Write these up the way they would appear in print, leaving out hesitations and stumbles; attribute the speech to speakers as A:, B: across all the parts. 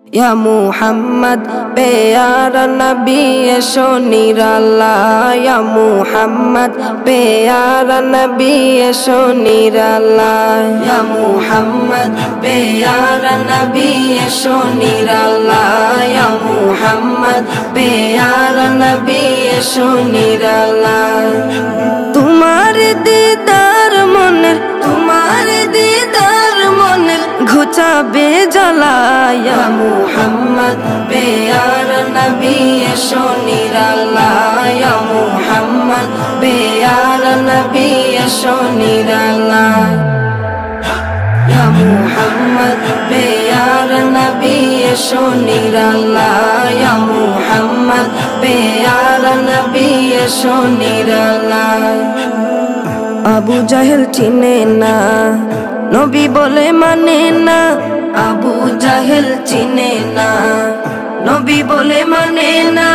A: या मुहम्मद प्यारा नबी ऐशो निराला या मुहम्मद प्यारा नबी ऐशो निराला या मुहम्मद प्यारा नबी ऐशो निराला या मुहम्मद प्यारा नबी ऐशो निराला तुम्हारे दीदार मन घुचाबे जला या मुहम्मद प्यारा नबी ऐशो निराला या मुहम्मद प्यारा नबी ऐशो निराला या मुहम्मद प्यारा नबी ऐशो निराला या मुहम्मद प्यारा नबी ऐशो निराला আবু জাহেল চিনে না নবী বলে মানে না আবু জাহেল চিনে না নবী বলে মানে না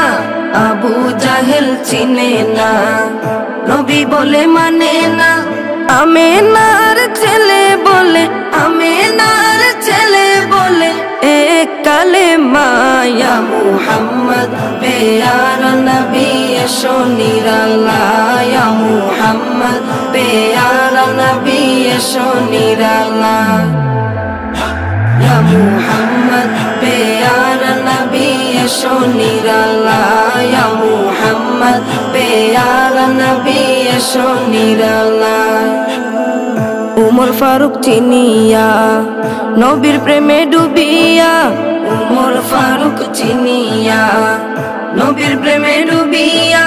A: আবু জাহেল চিনে না নবী বলে মানে না আমেনার ছেলে বলে এক কালেমা ইয়া মুহাম্মদ প্যারা নবী ऐशो निराला या मुहम्मद प्यारा नबी ऐशो निराला या मुहम्मद प्यारा नबी ऐशो निराला या मुहम्मद प्यारा नबी ऐशो निराला उमर फारूक चिनिया नबीर प्रेमे डुबिया उमर फारूक चिनिया নবীর প্রেমে ডুবিয়া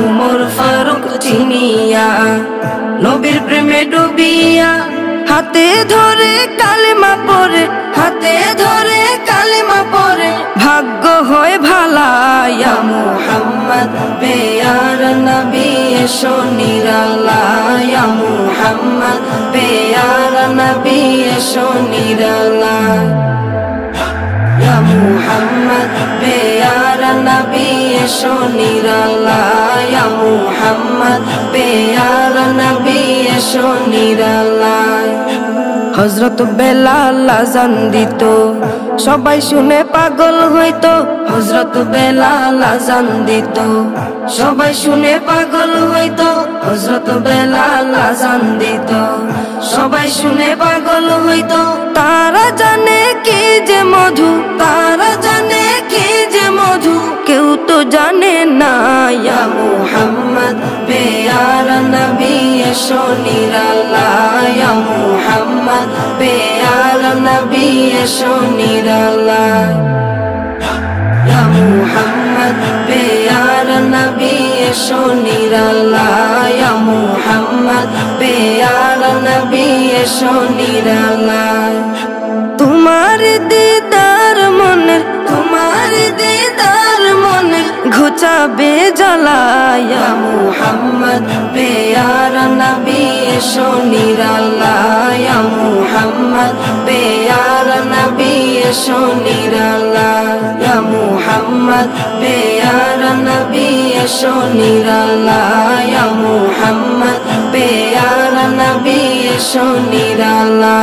A: উমর ফারুক চিনিয়া নবীর প্রেমে ডুবিয়া হাতে ধরে কালেমা পড়ে ভাগ্য হয় ভালা ইয়া মুহাম্মদ প্যারা নবী ऐशो निराला या मुहम्मद प्यारा नबी ऐशो निराला या मुहम्मद प्यारा नबी ऐशो निराला या मुहम्मद प्यारा नबी ऐशो निराला हजरत बेलाल आजान दित सबाई शुने पागल हইতো हजरत बेलाल आजान दित सबाई शुने पागल हইতো हजरत बेलाल आजान दित सबाई शुने पागल हইতো तारा जाने की जे मधु केउ तो जाने ना या मुहम्मद प्यारा नबी ऐशो निराला या मुहम्मद प्यारा नबी ऐशो निराला या मुहम्मद प्यारा नबी ऐशो निराला या मुहम्मद प्यारा नबी ऐशो निराला तुम्हारे दीदार मन घुचाबे जला या मुहम्मद प्यारा नबी ऐशो निराला या मुहम्मद प्यारा नबी ऐशो निराला या मुहम्मद प्यारा नबी ऐशो निराला या मुहम्मद प्यारा नबी ऐशो निराला।